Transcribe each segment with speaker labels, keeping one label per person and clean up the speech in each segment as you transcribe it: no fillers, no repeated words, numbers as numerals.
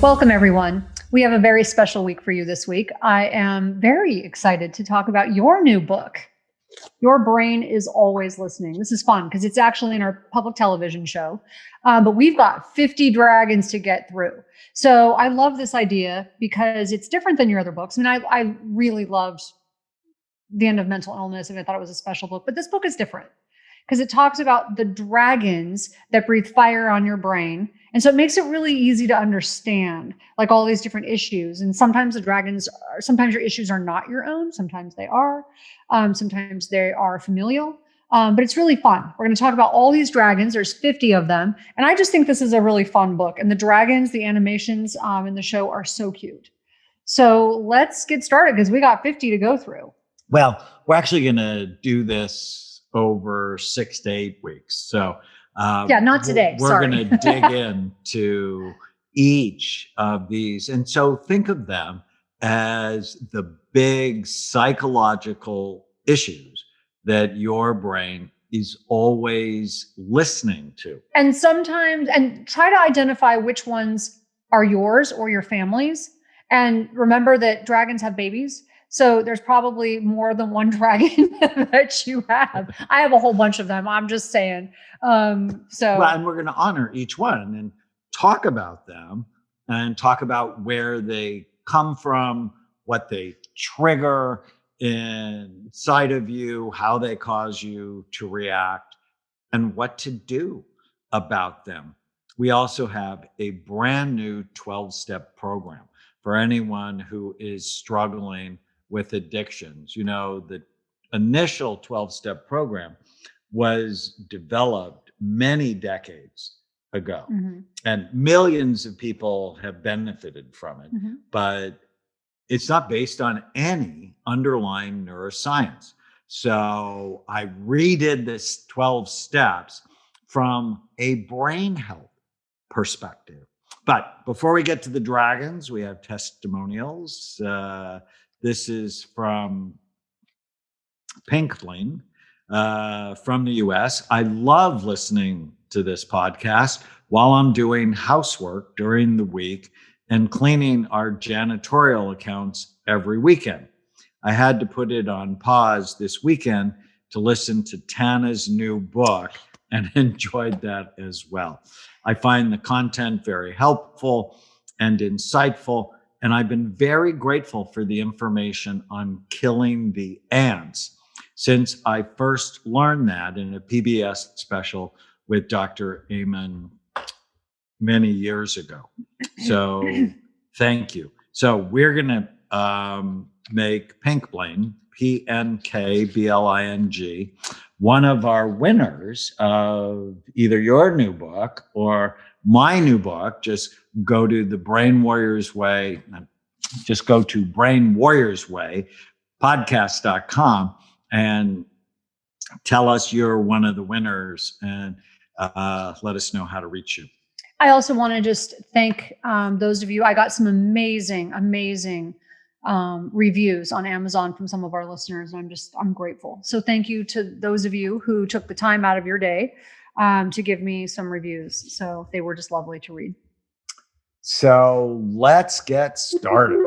Speaker 1: Welcome, everyone. We have a very special week for you this week. I am very excited to talk about your new book. Your Brain is Always Listening. This is fun because it's actually in our public television show, but we've got 50 dragons to get through. So I love this idea because it's different than your other books. I mean, I really loved The End of Mental Illness and I thought it was a special book, but this book is different because it talks about the dragons that breathe fire on your brain. And so it makes it really easy to understand, like all these different issues. And sometimes sometimes your issues are not your own. Sometimes they are. Sometimes they are familial. But it's really fun. We're going to talk about all these dragons. There's 50 of them. And I just think this is a really fun book. And the dragons, the animations in the show are so cute. So let's get started because we got 50 to go through.
Speaker 2: Well, we're actually going to do this over 6 to 8 weeks. So
Speaker 1: not today.
Speaker 2: We're going to dig into each of these. And so think of them as the big psychological issues that your brain is always listening to.
Speaker 1: And try to identify which ones are yours or your family's. And remember that dragons have babies. So there's probably more than one dragon that you have. I have a whole bunch of them. I'm just saying. And
Speaker 2: we're going to honor each one and talk about them and talk about where they come from, what they trigger inside of you, how they cause you to react, and what to do about them. We also have a brand new 12-step program for anyone who is struggling with addictions. You know, the initial 12-step program was developed many decades ago, and millions of people have benefited from it, but it's not based on any underlying neuroscience. So I redid this 12 steps from a brain health perspective. But before we get to the dragons, we have testimonials. This is from Pink Bling from the US. I love listening to this podcast while I'm doing housework during the week and cleaning our janitorial accounts every weekend. I had to put it on pause this weekend to listen to Tana's new book and enjoyed that as well. I find the content very helpful and insightful, and I've been very grateful for the information on killing the ants since I first learned that in a PBS special with Dr. Amen many years ago. So thank you. So we're going to make Pink Bling, PNKBLING, one of our winners of either your new book or my new book. Just go to the Brain Warriors Way. Just go to Brain Warriors Way podcast.com and tell us you're one of the winners and let us know how to reach you.
Speaker 1: I also want to just thank those of you. I got some amazing reviews on Amazon from some of our listeners. And I'm grateful. So thank you to those of you who took the time out of your day to give me some reviews. So they were just lovely to read.
Speaker 2: So let's get started.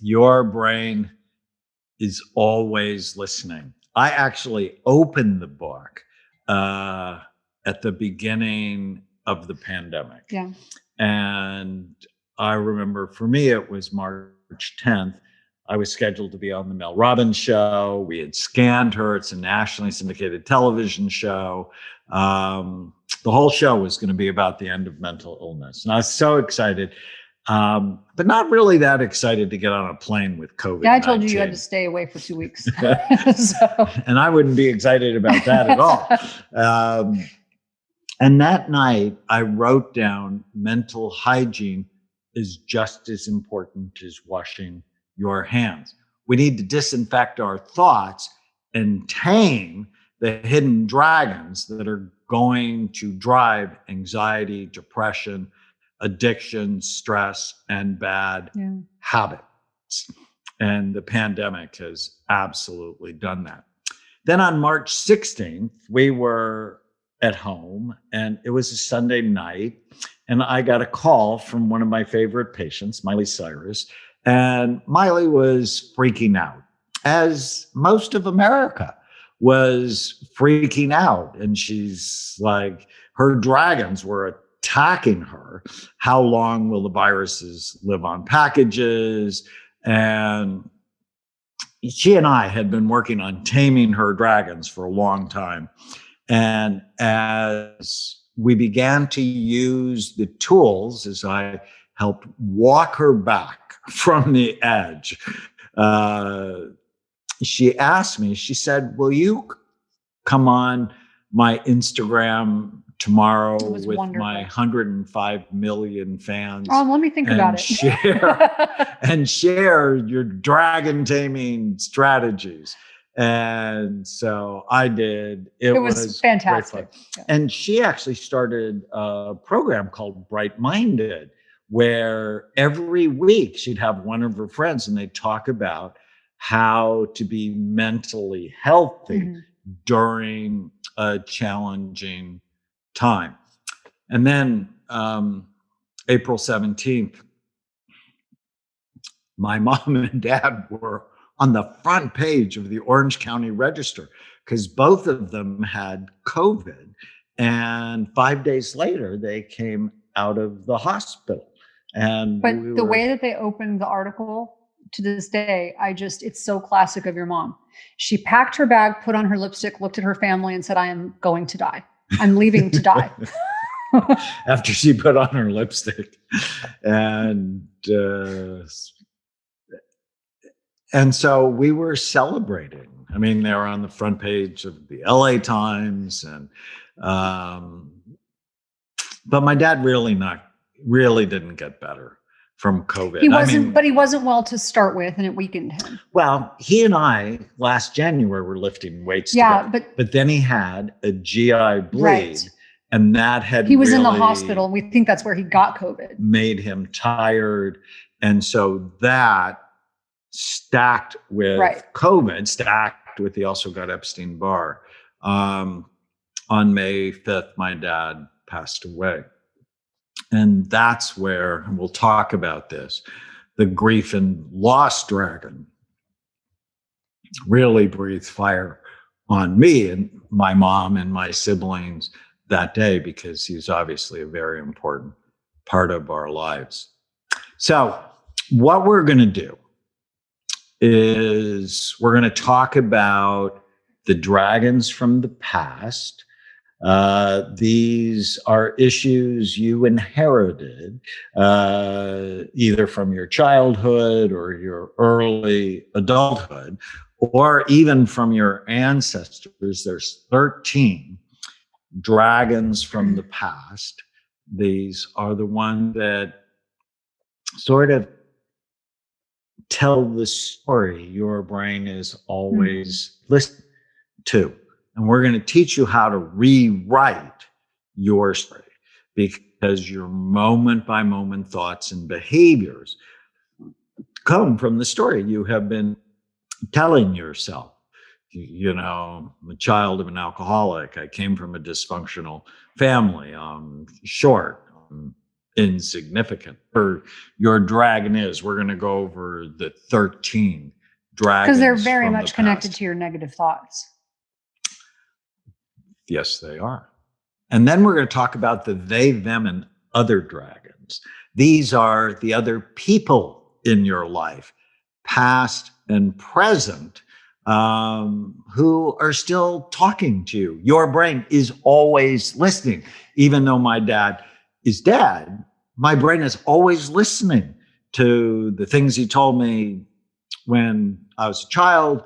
Speaker 2: Your brain is always listening. I actually opened the book at the beginning of the pandemic.
Speaker 1: Yeah.
Speaker 2: And I remember for me, it was March 10th. I was scheduled to be on the Mel Robbins show. We had scanned her. It's a nationally syndicated television show. The whole show was going to be about the end of mental illness. And I was so excited, but not really that excited to get on a plane with COVID-19.
Speaker 1: Yeah, I told you had to stay away for 2 weeks.
Speaker 2: And I wouldn't be excited about that at all. And that night, I wrote down mental hygiene is just as important as washing your hands. We need to disinfect our thoughts and tame the hidden dragons that are going to drive anxiety, depression, addiction, stress, and bad habits. And the pandemic has absolutely done that. Then on March 16th, we were at home and it was a Sunday night and I got a call from one of my favorite patients, Miley Cyrus, and Miley was freaking out, as most of America was freaking out. And she's like, her dragons were attacking her. How long will the viruses live on packages? And she and I had been working on taming her dragons for a long time. And as we began to use the tools, as I helped walk her back from the edge, she asked me, she said, will you come on my Instagram tomorrow with
Speaker 1: wonderful.
Speaker 2: my 105 million fans?
Speaker 1: Oh, let me think about
Speaker 2: it. And share your dragon taming strategies. And so I did. It was
Speaker 1: fantastic.
Speaker 2: Yeah. And she actually started a program called Bright Minded, where every week she'd have one of her friends and they'd talk about how to be mentally healthy during a challenging time. And then April 17th, my mom and dad were on the front page of the Orange County Register because both of them had COVID. And 5 days later, they came out of the hospital.
Speaker 1: But the way that they opened the article, to this day, it's so classic of your mom. She packed her bag, put on her lipstick, looked at her family and said, I am going to die. I'm leaving to die.
Speaker 2: After she put on her lipstick. And so we were celebrating. I mean, they were on the front page of the LA Times. And but my dad really didn't get better from COVID.
Speaker 1: But he wasn't well to start with, and it weakened him.
Speaker 2: Well, he and I last January were lifting weights together. But then he had a GI bleed, right. And that
Speaker 1: he was in the hospital. And we think that's where he got COVID.
Speaker 2: Made him tired, and so that stacked with COVID, stacked with he also got Epstein-Barr. On May 5th, my dad passed away. And that's where, and we'll talk about this, the grief and loss dragon really breathed fire on me and my mom and my siblings that day, because he's obviously a very important part of our lives. So what we're going to do is we're going to talk about the dragons from the past. These are issues you inherited, either from your childhood or your early adulthood, or even from your ancestors. There's 13 dragons from the past. These are the ones that sort of tell the story your brain is always listening to. And we're going to teach you how to rewrite your story, because your moment by moment thoughts and behaviors come from the story you have been telling yourself. You know, I'm a child of an alcoholic. I came from a dysfunctional family. I'm short, I'm insignificant. Or your dragon is. We're going to go over the 13 dragons.
Speaker 1: Because they're very much connected to your negative thoughts.
Speaker 2: Yes, they are. And then we're going to talk about the they, them, and other dragons. These are the other people in your life, past and present, who are still talking to you. Your brain is always listening. Even though my dad is dead, my brain is always listening to the things he told me when I was a child,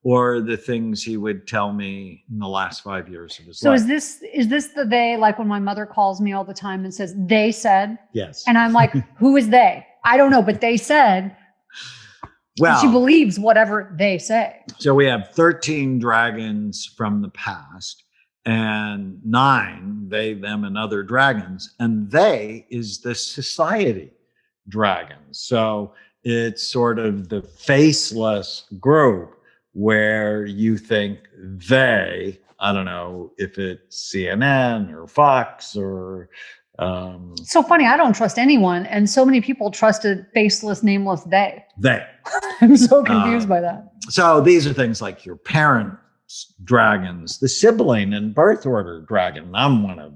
Speaker 2: or the things he would tell me in the last 5 years of his life.
Speaker 1: So is this the they, like when my mother calls me all the time and says, they said?
Speaker 2: Yes.
Speaker 1: And I'm like, who is they? I don't know, but they said. Well, she believes whatever they say.
Speaker 2: So we have 13 dragons from the past and 9, they, them, and other dragons. And they is the society dragons. So it's sort of the faceless group where you think they I don't know if it's CNN or Fox or.
Speaker 1: So funny. I don't trust anyone. And so many people trusted faceless, nameless they. I'm so confused by that.
Speaker 2: So these are things like your parents' dragons, the sibling and birth order dragon. I'm one of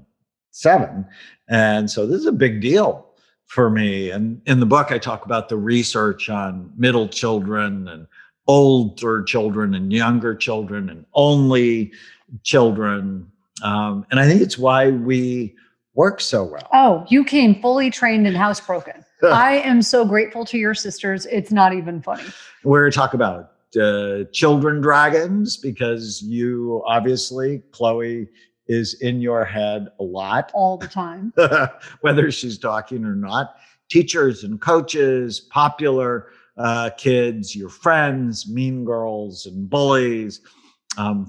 Speaker 2: 7. And so this is a big deal for me. And in the book, I talk about the research on middle children and older children and younger children and only children. And I think it's why we work so well.
Speaker 1: Oh, you came fully trained in housebroken. I am so grateful to your sisters. It's not even funny.
Speaker 2: We're going to talk about children dragons because you obviously, Chloe, is in your head a lot.
Speaker 1: All the time.
Speaker 2: Whether she's talking or not. Teachers and coaches, popular kids, your friends, mean girls and bullies,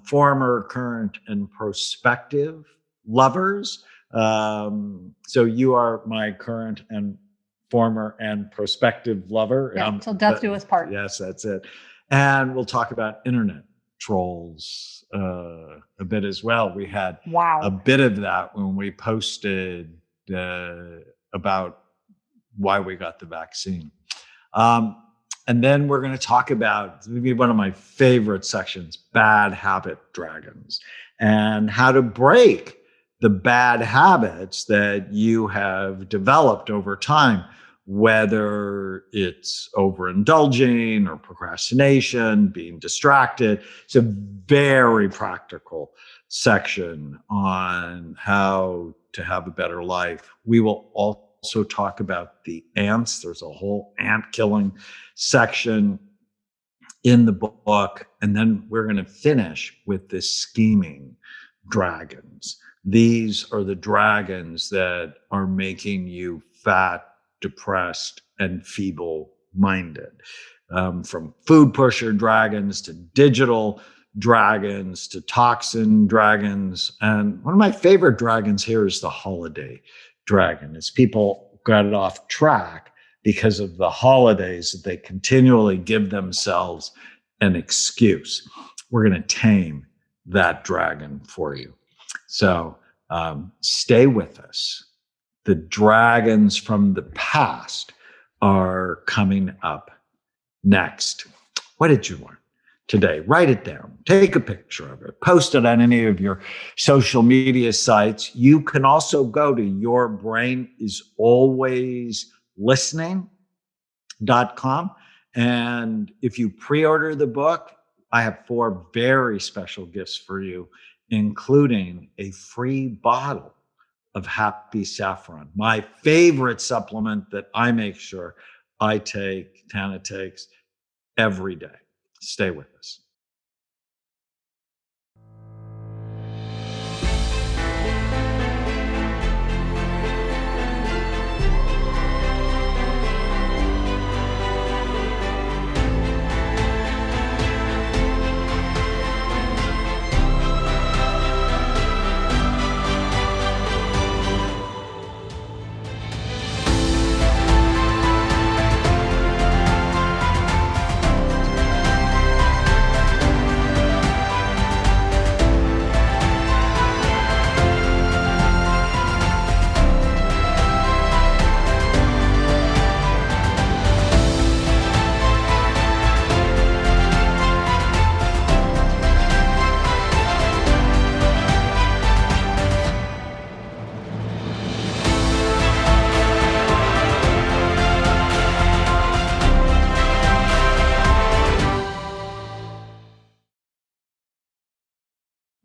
Speaker 2: former, current, and prospective lovers. So you are my current and former and prospective lover.
Speaker 1: Yeah, till death do us part.
Speaker 2: Yes, that's it. And we'll talk about internet trolls a bit as well. We had a bit of that when we posted about why we got the vaccine. And then we're going to talk about maybe one of my favorite sections, bad habit dragons, and how to break the bad habits that you have developed over time, whether it's overindulging or procrastination, being distracted. It's a very practical section on how to have a better life. We will also talk about the ants. There's a whole ant killing section in the book. And then we're going to finish with the scheming dragons. These are the dragons that are making you fat, depressed, and feeble-minded. From food pusher dragons to digital dragons to toxin dragons. And one of my favorite dragons here is the holiday dragon. As people got it off track because of the holidays that they continually give themselves an excuse. We're going to tame that dragon for you. So stay with us. The dragons from the past are coming up next. What did you learn today? Write it down. Take a picture of it. Post it on any of your social media sites. You can also go to yourbrainisAlwaysListening.com. And if you pre-order the book, I have 4 very special gifts for you, including a free bottle of Happy Saffron, my favorite supplement that I make sure Tana takes every day. Stay with us.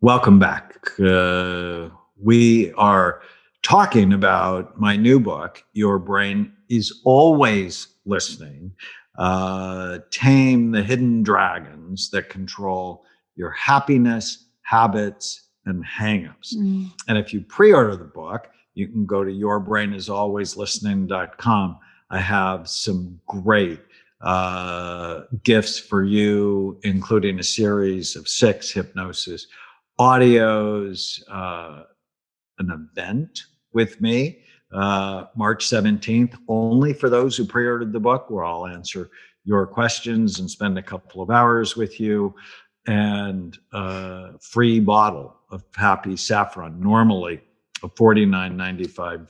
Speaker 2: Welcome back. We are talking about my new book, Your Brain is Always Listening. Tame the hidden dragons that control your happiness, habits, and hangups. And if you pre-order the book, you can go to yourbrainisAlwaysListening.com. I have some great gifts for you, including a series of 6 hypnosis audios, an event with me, March 17th, only for those who pre-ordered the book, where I'll answer your questions and spend a couple of hours with you. and a free bottle of Happy Saffron, normally a $49.95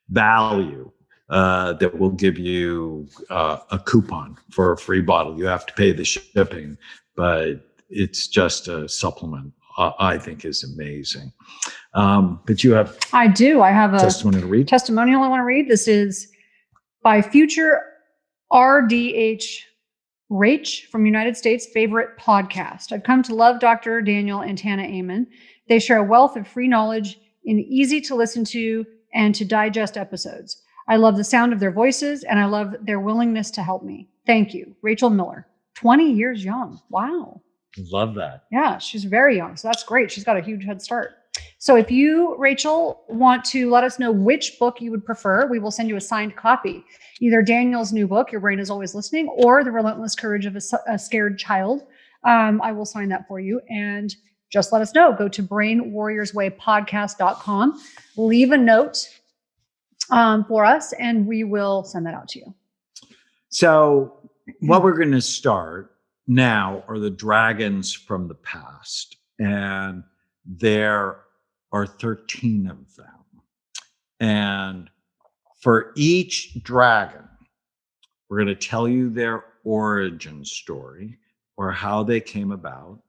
Speaker 2: value. That will give you a coupon for a free bottle. You have to pay the shipping, but it's just a supplement. I think is amazing. But you have
Speaker 1: I do. I have a
Speaker 2: testimonial to read.
Speaker 1: Testimonial I want to read. This is by future RDH Rach from United States favorite podcast. I've come to love Dr. Daniel and Tana Amen. They share a wealth of free knowledge in easy to listen to and to digest episodes. I love the sound of their voices, and I love their willingness to help me. Thank you. Rachel Miller, 20 years young. Wow.
Speaker 2: Love that.
Speaker 1: Yeah, she's very young. So that's great. She's got a huge head start. So if you, Rachel, want to let us know which book you would prefer, we will send you a signed copy. Either Daniel's new book, Your Brain is Always Listening, or The Relentless Courage of a Scared Child. I will sign that for you. And just let us know. Go to brainwarriorswaypodcast.com. Leave a note for us, and we will send that out to you.
Speaker 2: So what we're going to start now are the dragons from the past. And there are 13 of them. And for each dragon, we're going to tell you their origin story or how they came about,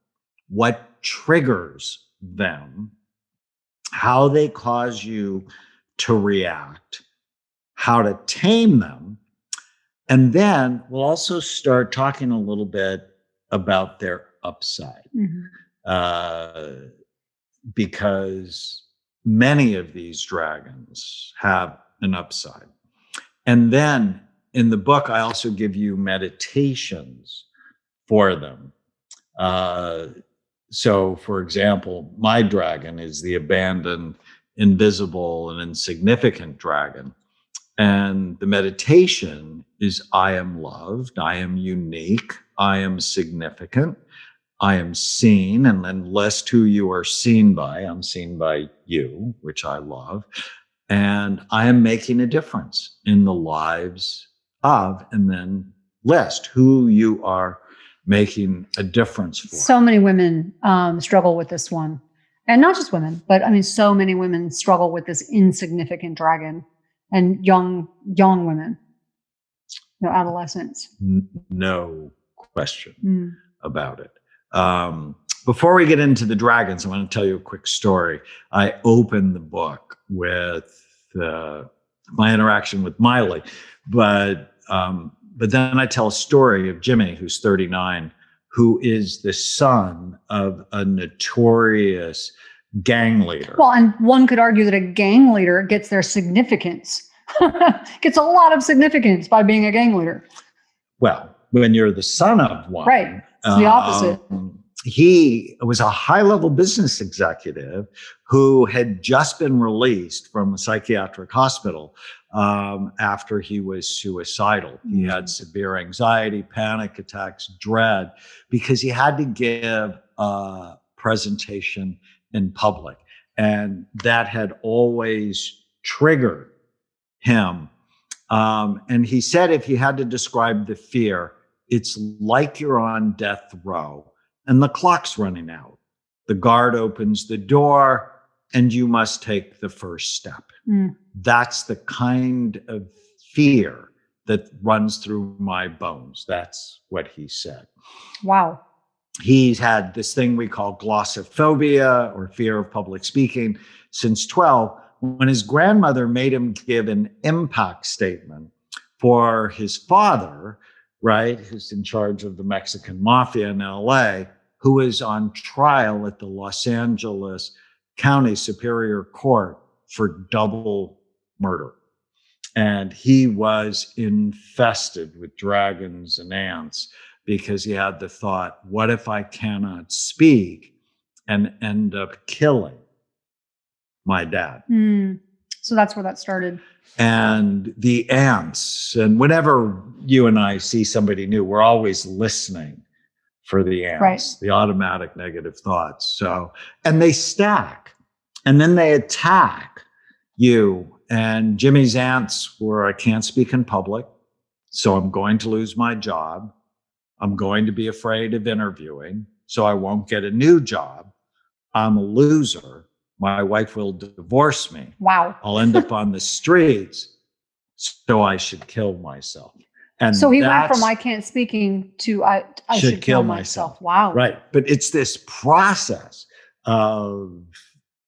Speaker 2: what triggers them, how they cause you to react, how to tame them. And then we'll also start talking a little bit about their upside. Because many of these dragons have an upside. And then in the book, I also give you meditations for them. So, for example, my dragon is the abandoned, invisible, and insignificant dragon. And the meditation is I am loved, I am unique, I am significant, I am seen, and then lest who you are seen by, I'm seen by you, which I love. And I am making a difference in the lives of, and then lest who you are making a difference for.
Speaker 1: So many women struggle with this one. And not just women, but I mean, so many women struggle with this insignificant dragon, and young women, adolescents.
Speaker 2: No question about it. Before we get into the dragons, I want to tell you a quick story. I opened the book with my interaction with Miley, but then I tell a story of Jimmy, who's 39, who is the son of a notorious gang leader.
Speaker 1: Well, and one could argue that a gang leader gets their significance, gets a lot of significance by being a gang leader.
Speaker 2: Well, when you're the son of one.
Speaker 1: Right. It's the opposite.
Speaker 2: He was a high-level business executive who had just been released from a psychiatric hospital after he was suicidal. He had severe anxiety, panic attacks, dread, because he had to give a presentation in public. And that had always triggered him. And he said if he had to describe the fear, it's like you're on death row and the clock's running out. The guard opens the door and you must take the first step. That's the kind of fear that runs through my bones. That's what he said.
Speaker 1: Wow.
Speaker 2: He's had this thing we call glossophobia, or fear of public speaking, since 12, when his grandmother made him give an impact statement for his father, right, who's in charge of the Mexican mafia in LA, who is on trial at the Los Angeles County Superior Court for double murder. And he was infested with dragons and ants because he had the thought, what if I cannot speak and end up killing my dad?
Speaker 1: So that's where that started.
Speaker 2: And the ants, and whenever you and I see somebody new, we're always listening for the ants,
Speaker 1: right,
Speaker 2: the automatic negative thoughts. So, and they stack, and then they attack you. And Jimmy's ants were, I can't speak in public, so I'm going to lose my job. I'm going to be afraid of interviewing. so I won't get a new job. I'm a loser. My wife will divorce me.
Speaker 1: Wow.
Speaker 2: I'll end up on the streets, so I should kill myself. And
Speaker 1: so he went from I can't speaking to I should kill myself. Wow.
Speaker 2: Right. But it's this process of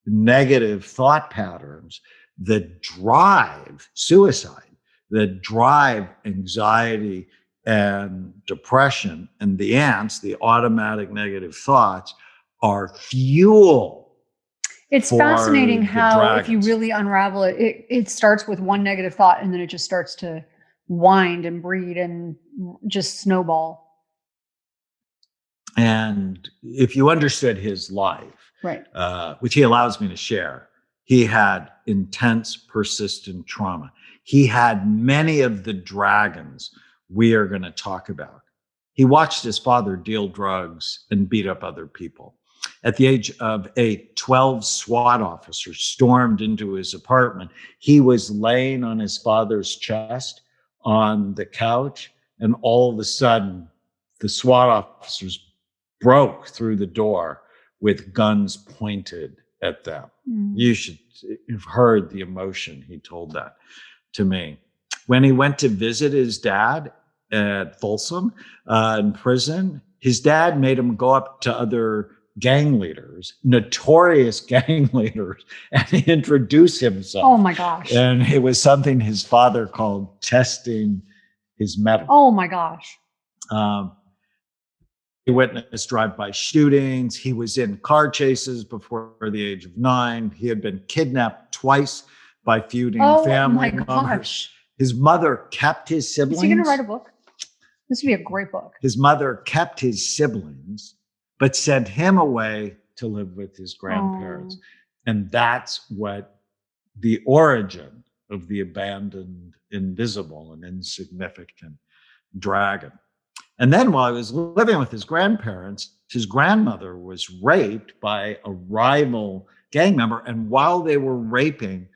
Speaker 2: negative thought patterns that drive suicide, that drive anxiety and depression. And the ants, the automatic negative thoughts, are fuel.
Speaker 1: It's fascinating how, if you really unravel it, it starts with one negative thought and then it just starts to wind and breed and just snowball.
Speaker 2: And if you understood his life,
Speaker 1: right,
Speaker 2: which he allows me to share, he had intense, persistent trauma. He had many of the dragons we are going to talk about. He watched his father deal drugs and beat up other people. At the age of 8, 12 SWAT officers stormed into his apartment. He was laying on his father's chest on the couch, and all of a sudden, the SWAT officers broke through the door with guns pointed at them. You should have heard the emotion he told that to me. When he went to visit his dad at Folsom in prison, his dad made him go up to other gang leaders, notorious gang leaders, and introduce himself.
Speaker 1: Oh my gosh.
Speaker 2: And it was something his father called testing his mettle.
Speaker 1: Oh my gosh.
Speaker 2: He witnessed drive-by shootings. He was in car chases before the age of 9. He had been kidnapped twice by feuding family members. His mother kept his siblings.
Speaker 1: Is he going to write a book? This would be a great book.
Speaker 2: His mother kept his siblings, but sent him away to live with his grandparents. And that's what the origin of the abandoned, invisible, and insignificant dragon. And then while he was living with his grandparents, his grandmother was raped by a rival gang member. And while they were raping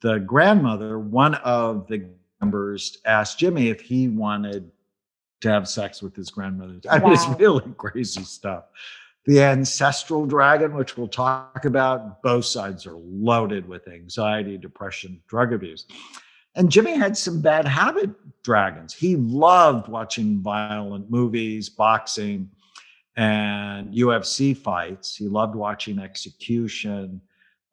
Speaker 2: the grandmother, one of the members asked Jimmy if he wanted to have sex with his grandmother. I mean, it's really crazy stuff. The ancestral dragon, which we'll talk about, both sides are loaded with anxiety, depression, drug abuse. And Jimmy had some bad habit dragons. He loved watching violent movies, boxing, and UFC fights. He loved watching execution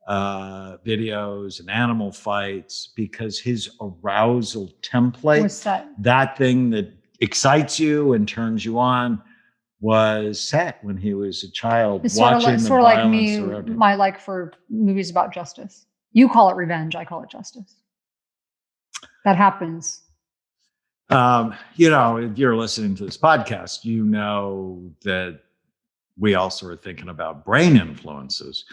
Speaker 2: videos and animal fights because his arousal template, that thing that excites you and turns you on, was set when he was a child.
Speaker 1: It's
Speaker 2: watching
Speaker 1: sort of like me, my like for movies about justice. You call it revenge, I call it justice. That happens.
Speaker 2: You know, if you're listening to this podcast, you know that we also are thinking about brain influences.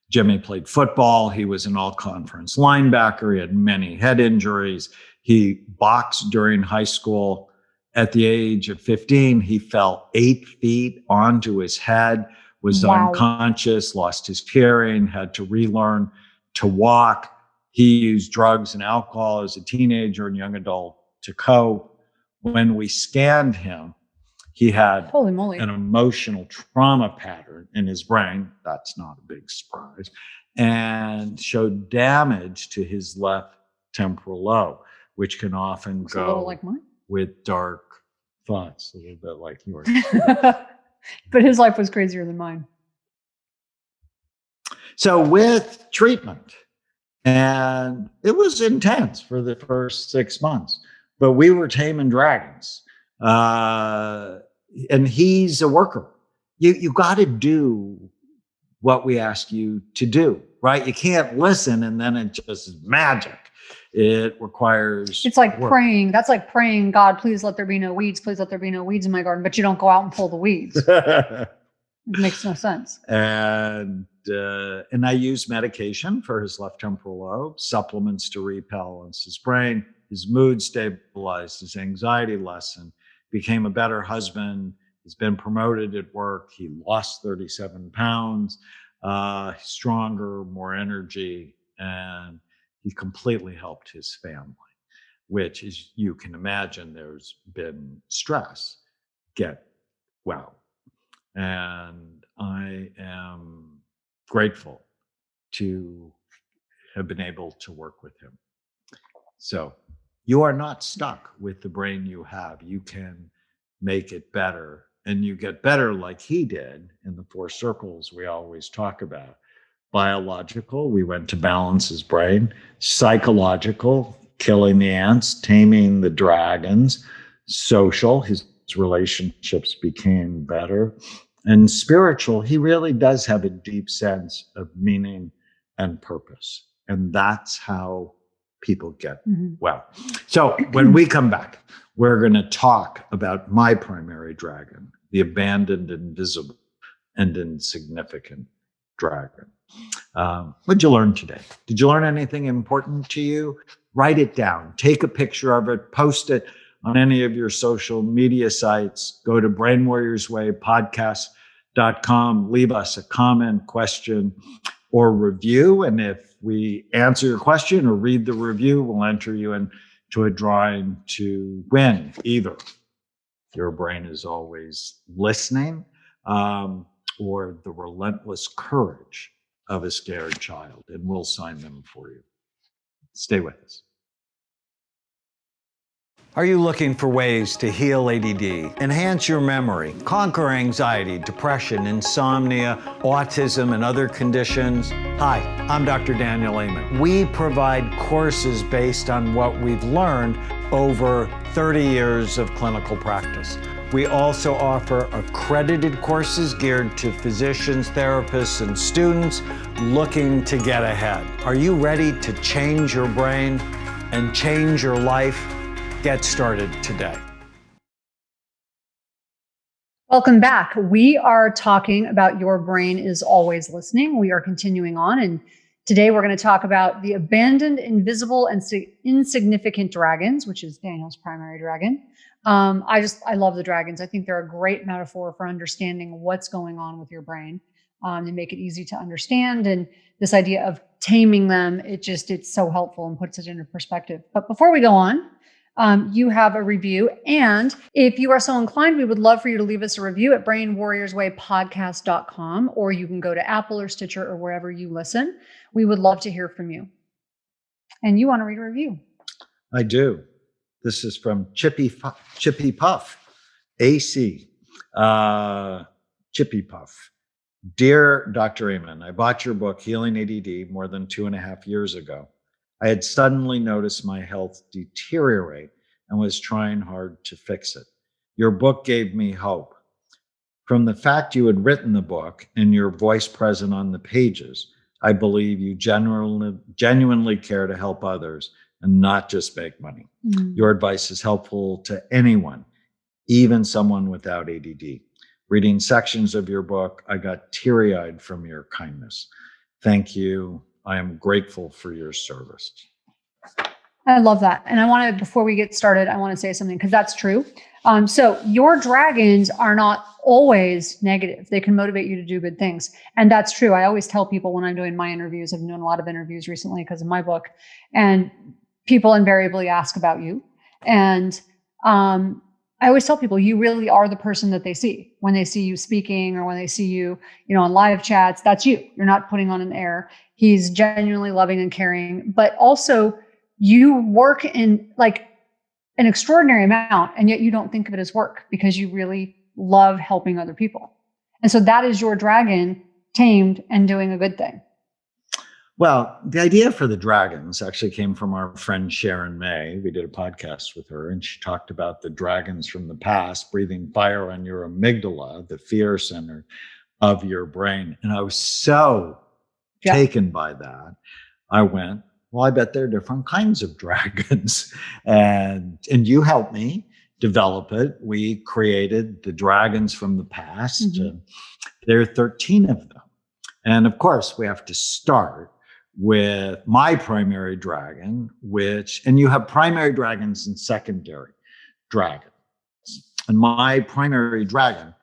Speaker 2: Jimmy played football. He was an all-conference linebacker. He had many head injuries. He boxed during high school. At the age of 15, he fell 8 feet onto his head, was unconscious, lost his hearing, had to relearn to walk. He used drugs and alcohol as a teenager and young adult to cope. When we scanned him, he had an emotional trauma pattern in his brain. That's not a big surprise. And showed damage to his left temporal lobe, which can often go with dark thoughts, a little bit like yours.
Speaker 1: But his life was crazier than mine.
Speaker 2: So with treatment, and it was intense for the first 6 months, but we were taming dragons. And he's a worker. You got to do what we ask you to do, right? You can't listen and then it just is magic. It requires
Speaker 1: It's like praying. That's like praying, God, please let there be no weeds. Please let there be no weeds in my garden. But you don't go out and pull the weeds. It makes no sense.
Speaker 2: And I use medication for his left temporal lobe, supplements to rebalance his brain. His mood stabilized, his anxiety lessened, became a better husband. He's been promoted at work. He lost 37 pounds, stronger, more energy, and he completely helped his family, which, as you can imagine, there's been stress. Get well. And I am grateful to have been able to work with him. So you are not stuck with the brain you have. You can make it better, and you get better like he did in the 4 circles we always talk about. Biological, we went to balance his brain. Psychological, killing the ants, taming the dragons. Social, his relationships became better. And spiritual, he really does have a deep sense of meaning and purpose. And that's how people get well. So when we come back, we're going to talk about my primary dragon, the abandoned, invisible, and insignificant dragon. What'd you learn today? Did you learn anything important to you? Write it down. Take a picture of it. Post it on any of your social media sites. Go to brainwarriorswaypodcast.com. Leave us a comment, question, or review. And if we answer your question or read the review, we'll enter you into a drawing to win either Your Brain Is Always Listening or The Relentless Courage of a Scared Child. And we'll sign them for you. Stay with us.
Speaker 3: Are you looking for ways to heal ADD, enhance your memory, conquer anxiety, depression, insomnia, autism, and other conditions? Hi, I'm Dr. Daniel Amen. We provide courses based on what we've learned over 30 years of clinical practice. We also offer accredited courses geared to physicians, therapists, and students looking to get ahead. Are you ready to change your brain and change your life? Get started today.
Speaker 1: Welcome back. We are talking about Your Brain Is Always Listening. We are continuing on, and today we're going to talk about the abandoned, invisible, and insignificant dragons, which is Daniel's primary dragon. I love the dragons. I think they're a great metaphor for understanding what's going on with your brain. They make it easy to understand, and this idea of taming them, it's so helpful and puts it into perspective. But before we go on, you have a review. And if you are so inclined, we would love for you to leave us a review at brainwarriorswaypodcast.com, or you can go to Apple or Stitcher or wherever you listen. We would love to hear from you. And you want to read a review?
Speaker 2: I do. This is from Chippy Puff, AC. Chippy Puff. Dear Dr. Amen, I bought your book, Healing ADD, more than 2.5 years ago. I had suddenly noticed my health deteriorate and was trying hard to fix it. Your book gave me hope. From the fact you had written the book and your voice present on the pages, I believe you genuinely care to help others and not just make money. Your advice is helpful to anyone, even someone without ADD. Reading sections of your book, I got teary-eyed from your kindness. Thank you. I am grateful for your service.
Speaker 1: I love that. And before we get started, I want to say something because that's true. So your dragons are not always negative. They can motivate you to do good things. And that's true. I always tell people when I'm doing my interviews, I've been doing a lot of interviews recently because of my book, and people invariably ask about you. And I always tell people, you really are the person that they see when they see you speaking or when they see you, on live chats. That's you. You're not putting on an air. He's genuinely loving and caring, but also you work in like an extraordinary amount, and yet you don't think of it as work because you really love helping other people. And so that is your dragon tamed and doing a good thing.
Speaker 2: Well, the idea for the dragons actually came from our friend Sharon May. We did a podcast with her, and she talked about the dragons from the past breathing fire on your amygdala, the fear center of your brain. And I was so taken by that. I went, well, I bet there are different kinds of dragons. And you helped me develop it. We created the dragons from the past. There are 13 of them. And of course, we have to start with my primary dragon, and you have primary dragons and secondary dragons. And my primary dragon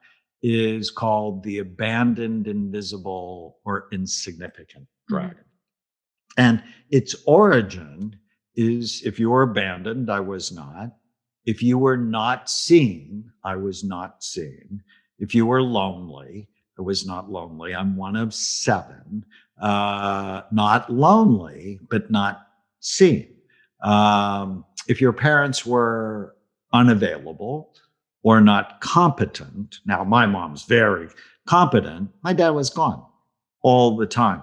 Speaker 2: is called the abandoned, invisible, or insignificant dragon. And its origin is, if you were abandoned, I was not. If you were not seen, I was not seen. if you were lonely, I was not lonely. I'm one of 7. Not lonely, but not seen. If your parents were unavailable or not competent, now my mom's very competent, my dad was gone all the time.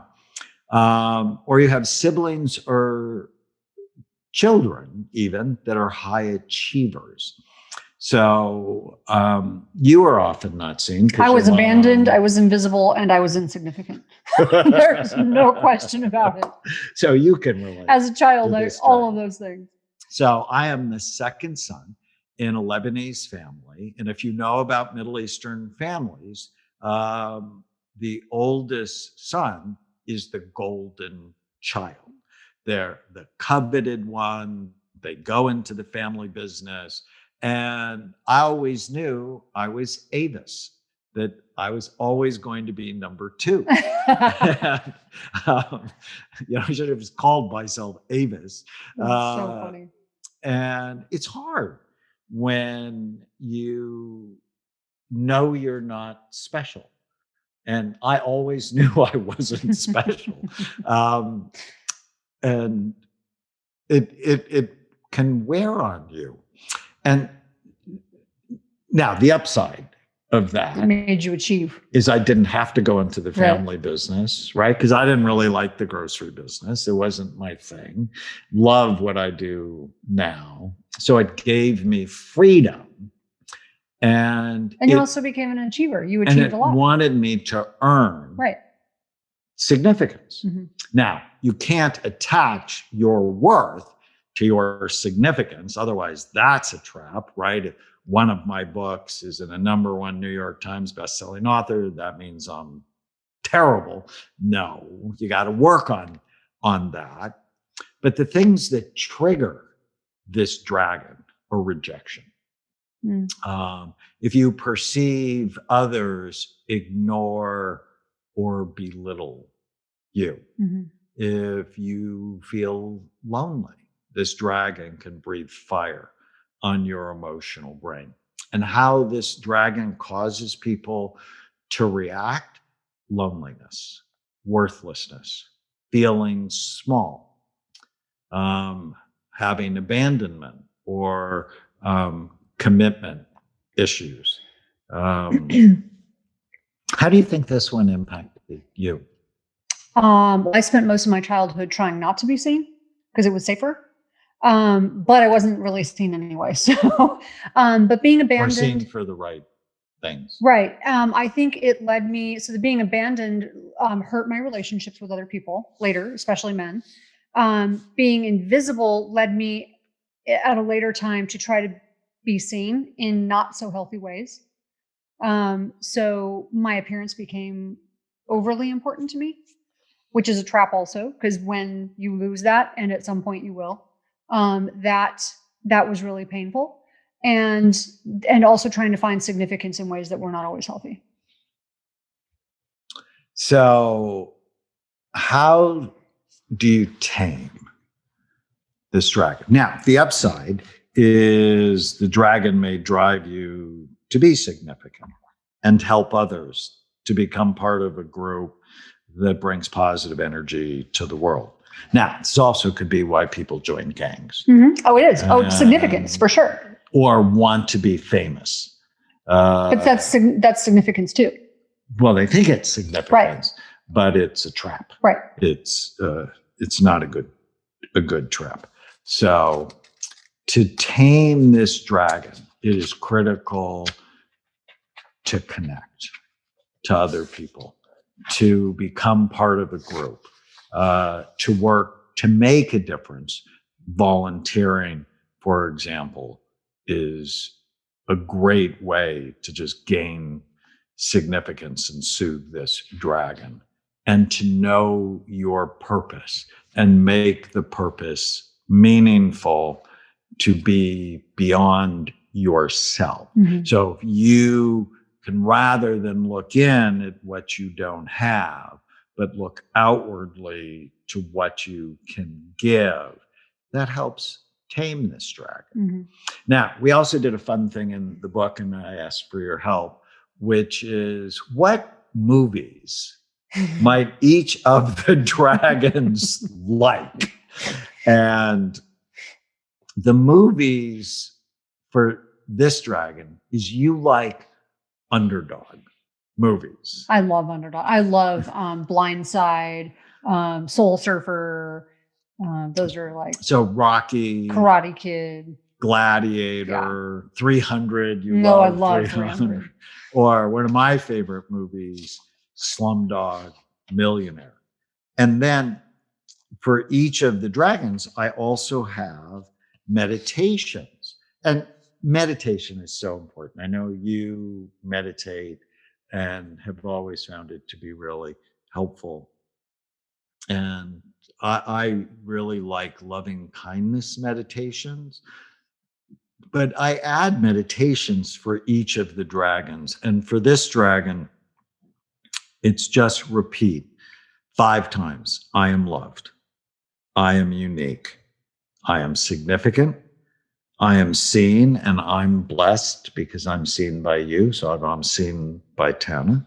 Speaker 2: Or you have siblings or children even that are high achievers. So you are often not seen.
Speaker 1: I was abandoned, I was invisible, and I was insignificant. There's no question about it.
Speaker 2: So you can relate.
Speaker 1: As a child, all of those things.
Speaker 2: So I am the second son in a Lebanese family. And if you know about Middle Eastern families, the oldest son is the golden child. They're the coveted one. They go into the family business. And I always knew I was Avis, that I was always going to be number 2. And, I should have called myself Avis.
Speaker 1: That's so funny.
Speaker 2: And it's hard when you know you're not special. And I always knew I wasn't special. And it can wear on you. And now the upside of that
Speaker 1: made you achieve
Speaker 2: is I didn't have to go into the family business, right? Because I didn't really like the grocery business. It wasn't my thing. Love what I do now. So it gave me freedom. And
Speaker 1: you also became an achiever. You achieved a lot.
Speaker 2: And it wanted me to earn significance. Mm-hmm. Now, you can't attach your worth to your significance. Otherwise, that's a trap, right? If one of my books is in a #1 New York Times bestselling author, that means I'm terrible. No, you got to work on that. But the things that trigger this dragon are rejection. If you perceive others ignore or belittle you, if you feel lonely, this dragon can breathe fire on your emotional brain. And how this dragon causes people to react: loneliness, worthlessness, feeling small, having abandonment or commitment issues. How do you think this one impacted you?
Speaker 1: I spent most of my childhood trying not to be seen because it was safer. But I wasn't really seen anyway. So, but being abandoned.
Speaker 2: Or seen for the right things.
Speaker 1: Right. I think it led me, so the being abandoned hurt my relationships with other people later, especially men. Being invisible led me at a later time to try to be seen in not so healthy ways. So my appearance became overly important to me, which is a trap also, because when you lose that, and at some point you will, that was really painful. And also trying to find significance in ways that were not always healthy.
Speaker 2: So how do you tame this dragon? Now, the upside is the dragon may drive you to be significant and help others to become part of a group that brings positive energy to the world. Now, this also could be why people join gangs.
Speaker 1: Mm-hmm. Oh, it is. Significance, for sure.
Speaker 2: Or want to be famous.
Speaker 1: But that's significance too.
Speaker 2: Well, they think it's significance, but it's a trap.
Speaker 1: Right.
Speaker 2: It's not a good trap. So to tame this dragon, it is critical to connect to other people, to become part of a group, to work, to make a difference. Volunteering, for example, is a great way to just gain significance and soothe this dragon, and to know your purpose and make the purpose meaningful, to be beyond yourself. Mm-hmm. So if you can, rather than look in at what you don't have, but look outwardly to what you can give, that helps tame this dragon. Mm-hmm. Now, we also did a fun thing in the book, and I asked for your help, which is what movies might each of the dragons like? And the movies for this dragon is you like underdog movies.
Speaker 1: I love underdog. I love Blindside, Soul Surfer. Those are like
Speaker 2: So Rocky,
Speaker 1: Karate Kid,
Speaker 2: Gladiator, 300.
Speaker 1: I love 300.
Speaker 2: Or one of my favorite movies, Slumdog Millionaire. And then for each of the dragons, I also have meditations. And meditation is so important. I know you meditate and have always found it to be really helpful. And I really like loving kindness meditations, but I add meditations for each of the dragons. And for this dragon, it's just repeat 5 times. I am loved. I am unique. I am significant. I am seen, and I'm blessed because I'm seen by you. So I'm seen by Tana.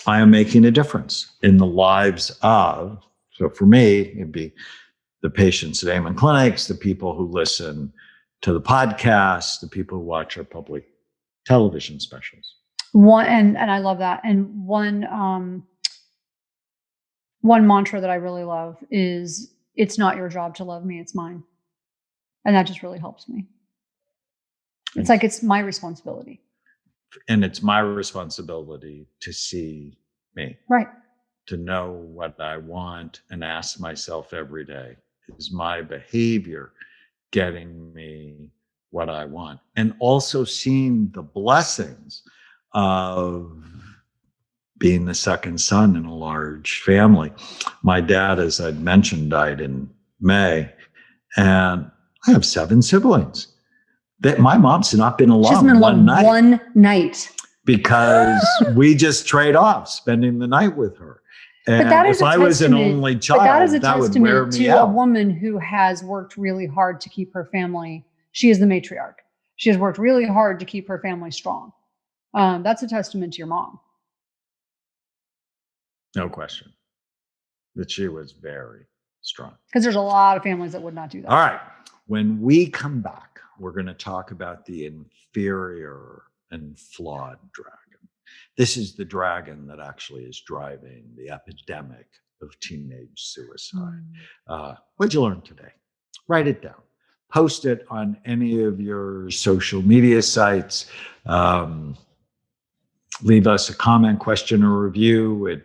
Speaker 2: I am making a difference in the lives of, so for me, it'd be the patients at Amen Clinics, the people who listen to the podcast, the people who watch our public television specials.
Speaker 1: And I love that. And one mantra that I really love is, it's not your job to love me, it's mine. And that just really helps me. It's like, it's my responsibility.
Speaker 2: And it's my responsibility to see me.
Speaker 1: Right.
Speaker 2: To know what I want and ask myself every day, is my behavior getting me what I want? And also seeing the blessings of being the second son in a large family. My dad, as I'd mentioned, died in May, and I have 7 siblings. That my mom's not been alone.
Speaker 1: She's been alone one night.
Speaker 2: Because we just trade off spending the night with her. And
Speaker 1: but that is
Speaker 2: if I was an only child,
Speaker 1: that is a
Speaker 2: that would wear
Speaker 1: testament
Speaker 2: me
Speaker 1: to
Speaker 2: out.
Speaker 1: a woman who has worked really hard to keep her family. She is the matriarch. She has worked really hard to keep her family strong. That's a testament to your mom.
Speaker 2: No question. That she was very strong.
Speaker 1: Because there's a lot of families that would not do that.
Speaker 2: All right. When we come back, we're going to talk about the inferior and flawed dragon. This is the dragon that actually is driving the epidemic of teenage suicide. What'd you learn today? Write it down. Post it on any of your social media sites. Leave us a comment, question, or review at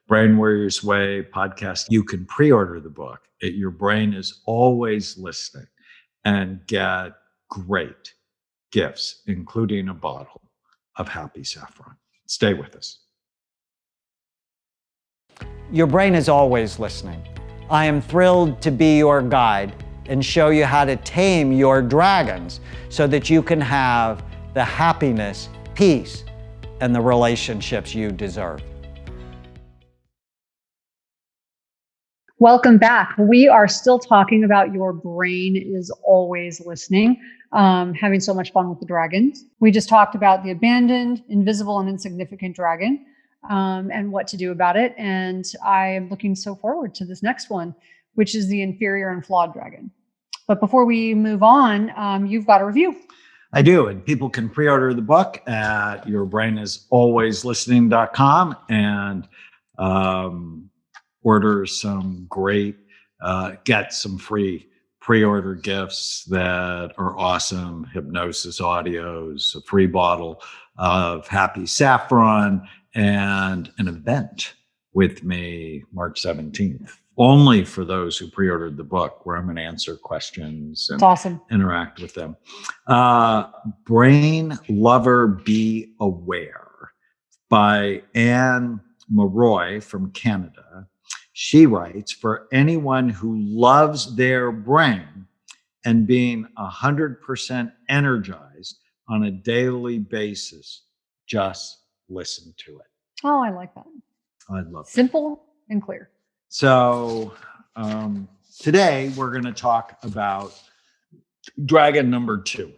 Speaker 2: Brain Warriors Way podcast. You can pre-order the book at Your Brain Is Always Listening and get great gifts, including a bottle of Happy Saffron. Stay with us.
Speaker 3: Your brain is always listening. I am thrilled to be your guide and show you how to tame your dragons so that you can have the happiness, peace, and the relationships you deserve.
Speaker 1: Welcome back. We are still talking about Your Brain Is Always Listening, having so much fun with the dragons. We just talked about the abandoned, invisible, and insignificant dragon, and what to do about it. And I am looking so forward to this next one, which is the inferior and flawed dragon. But before we move on, you've got a review.
Speaker 2: I do, and people can pre-order the book at yourbrainisAlwaysListening.com and order some great, get some free pre-order gifts that are awesome. Hypnosis audios, a free bottle of Happy Saffron, and an event with me March 17th. Only for those who pre-ordered the book, where I'm going to answer questions and
Speaker 1: awesome.
Speaker 2: Interact with them. Brain Lover Be Aware by Anne Maroy from Canada. She writes, for anyone who loves their brain and being 100% energized on a daily basis, just listen to it.
Speaker 1: Oh, I like that.
Speaker 2: I love it.
Speaker 1: Simple and clear.
Speaker 2: So today we're going to talk about dragon number 2.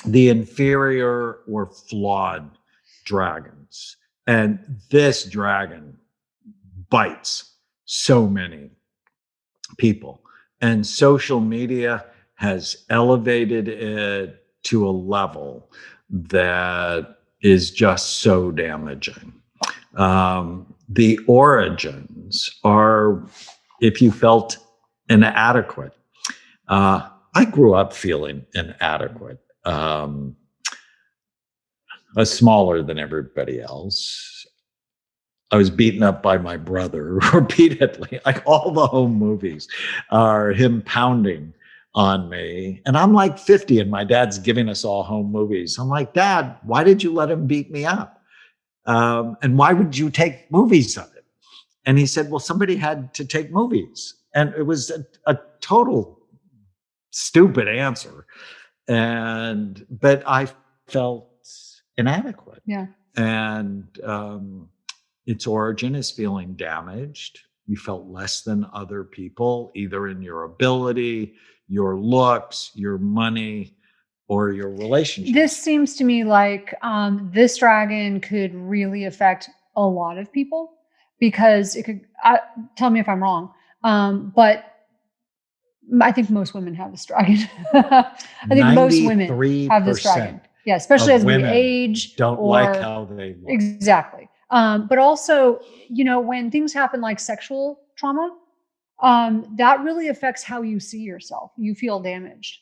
Speaker 2: the inferior or flawed dragons. And this dragon bites so many people. And social media has elevated it to a level that is just so damaging. The origins are if you felt inadequate. I grew up feeling inadequate. I was smaller than everybody else. I was beaten up by my brother repeatedly. Like all the home movies are him pounding on me. And I'm like 50 and my dad's giving us all home movies. I'm like, Dad, why did you let him beat me up? And why would you take movies of it? And he said, well, somebody had to take movies. And it was a total stupid answer. But I felt inadequate.
Speaker 1: Yeah.
Speaker 2: And its origin is feeling damaged. You felt less than other people, either in your ability, your looks, your money, or your relationship.
Speaker 1: This seems to me like this dragon could really affect a lot of people because it could, tell me if I'm wrong, but I think most women have this dragon. I think most women have this dragon. Yeah, especially as we age.
Speaker 2: Don't like how they look.
Speaker 1: Exactly. But also, when things happen like sexual trauma, that really affects how you see yourself. You feel damaged.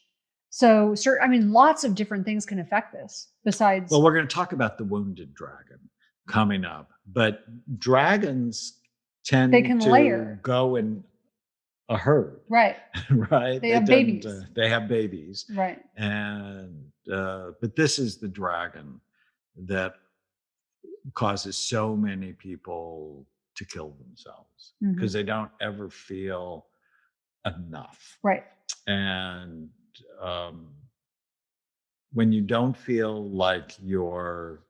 Speaker 1: So, lots of different things can affect this besides.
Speaker 2: Well, we're going to talk about the wounded dragon coming up, but dragons tend to
Speaker 1: layer.
Speaker 2: go in a herd.
Speaker 1: Right.
Speaker 2: Right.
Speaker 1: They have babies.
Speaker 2: They have babies.
Speaker 1: Right.
Speaker 2: And, but this is the dragon that causes so many people to kill themselves because they don't ever feel enough.
Speaker 1: Right.
Speaker 2: And when you don't feel like you're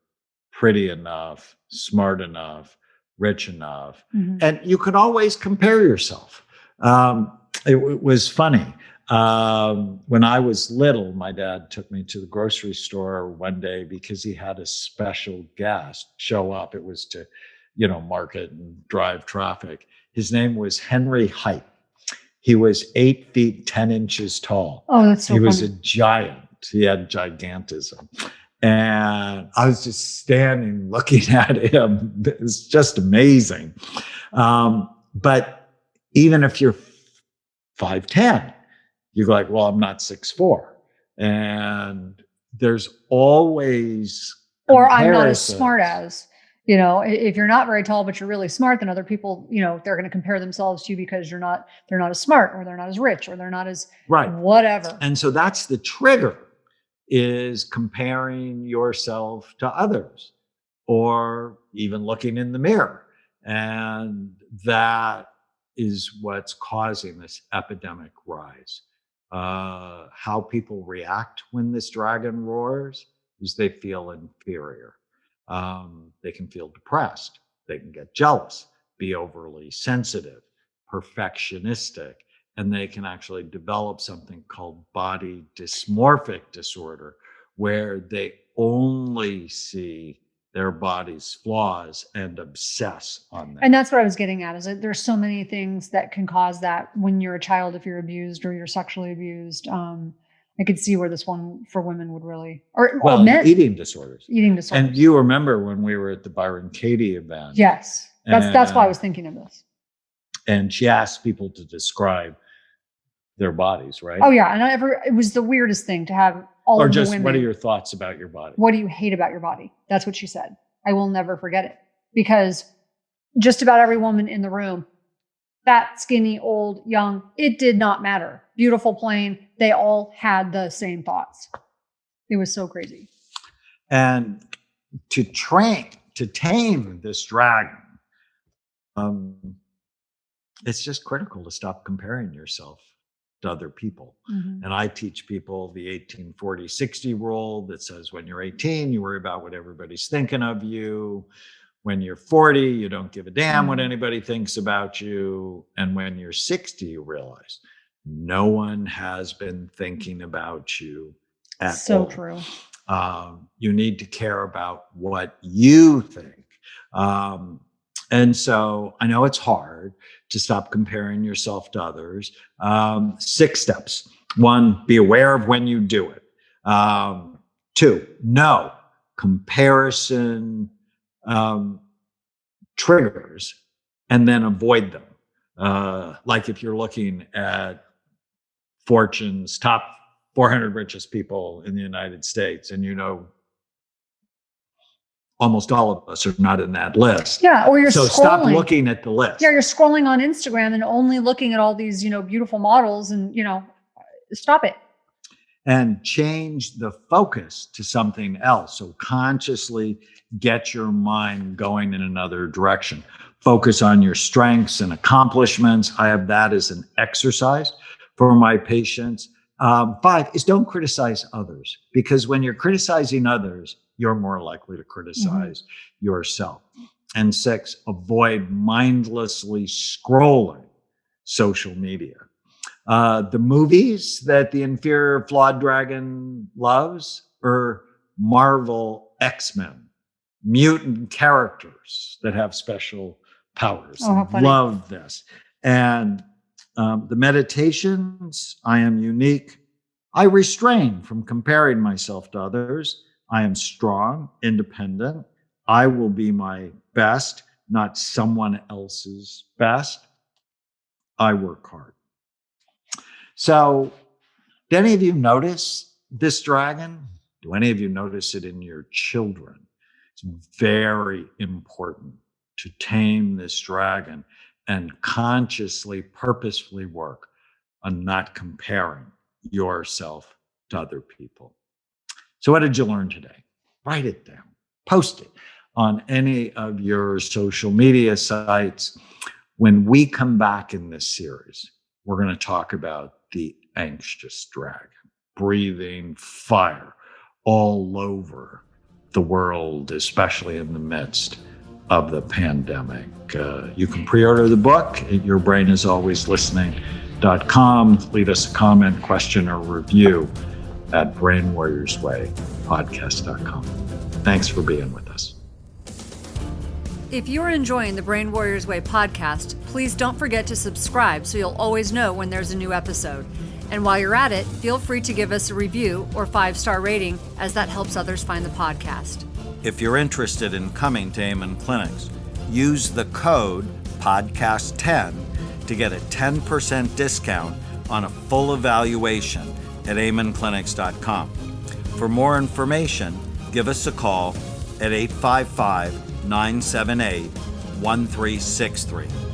Speaker 2: pretty enough, smart enough, rich enough, and you can always compare yourself. It was funny. When I was little, my dad took me to the grocery store one day because he had a special guest show up. It was to, market and drive traffic. His name was Henry Height. He was 8 feet, 10 inches tall.
Speaker 1: Oh, that's so funny.
Speaker 2: He was a giant. He had gigantism. And I was just standing looking at him. It was just amazing. But even if you're 5'10", you're like, well, I'm not 6'4". And there's always
Speaker 1: or I'm not as smart as, if you're not very tall, but you're really smart, then other people, they're going to compare themselves to you because they're not as smart, or they're not as rich, or they're not as whatever.
Speaker 2: And so that's the trigger, is comparing yourself to others, or even looking in the mirror. And that is what's causing this epidemic rise. How people react when this dragon roars is they feel inferior. They can feel depressed. They can get jealous, be overly sensitive, perfectionistic, and they can actually develop something called body dysmorphic disorder, where they only see their body's flaws and obsess on them.
Speaker 1: And that's what I was getting at, is that there's so many things that can cause that when you're a child, if you're abused or you're sexually abused. I could see where this one for women would really, or men.
Speaker 2: Eating disorders.
Speaker 1: And
Speaker 2: you remember when we were at the Byron Katie event.
Speaker 1: Yes. That's why I was thinking of this.
Speaker 2: And she asked people to describe their bodies, right?
Speaker 1: Oh yeah. And it was the weirdest thing to have all of the women.
Speaker 2: What are your thoughts about your body?
Speaker 1: What do you hate about your body? That's what she said. I will never forget it, because just about every woman in the room, fat, skinny, old, young, it did not matter. Beautiful, plain, they all had the same thoughts. It was so crazy.
Speaker 2: And to tame this dragon, it's just critical to stop comparing yourself to other people. And I teach people the 18-40-60 rule that says when you're 18, you worry about what everybody's thinking of you. When you're 40, you don't give a damn what anybody thinks about you. And when you're 60, you realize no one has been thinking about you at
Speaker 1: So
Speaker 2: all.
Speaker 1: true.
Speaker 2: You need to care about what you think. And so I know it's hard to stop comparing yourself to others. 6 steps. 1, be aware of when you do it. 2, know comparison triggers and then avoid them. Like if you're looking at Fortune's top 400 richest people in the United States, and almost all of us are not in that list.
Speaker 1: Yeah, or you're
Speaker 2: so
Speaker 1: scrolling.
Speaker 2: Stop looking at the list.
Speaker 1: Yeah, you're scrolling on Instagram and only looking at all these, beautiful models, and stop it.
Speaker 2: And change the focus to something else. So consciously get your mind going in another direction. Focus on your strengths and accomplishments. I have that as an exercise for my patients. 5 is don't criticize others, because when you're criticizing others, you're more likely to criticize yourself. And 6, avoid mindlessly scrolling social media. The movies that the inferior flawed dragon loves are Marvel X-Men, mutant characters that have special powers.
Speaker 1: Oh, how funny.
Speaker 2: Love this. And the meditations, I am unique. I restrain from comparing myself to others. I am strong, independent. I will be my best, not someone else's best. I work hard. So, do any of you notice this dragon? Do any of you notice it in your children? It's very important to tame this dragon and consciously, purposefully work on not comparing yourself to other people. So what did you learn today? Write it down, post it on any of your social media sites. When we come back in this series, we're going to talk about the anxious dragon, breathing fire all over the world, especially in the midst of the pandemic. You can pre-order the book at yourbrainisaliwayslistening.com. Leave us a comment, question, or review at brainwarriorswaypodcast.com. Thanks for being with us.
Speaker 4: If you're enjoying the Brain Warriors Way podcast, please don't forget to subscribe so you'll always know when there's a new episode. And while you're at it, feel free to give us a review or 5-star rating, as that helps others find the podcast.
Speaker 3: If you're interested in coming to Amen Clinics, use the code PODCAST10 to get a 10% discount on a full evaluation at amenclinics.com. For more information, give us a call at 855-978-1363.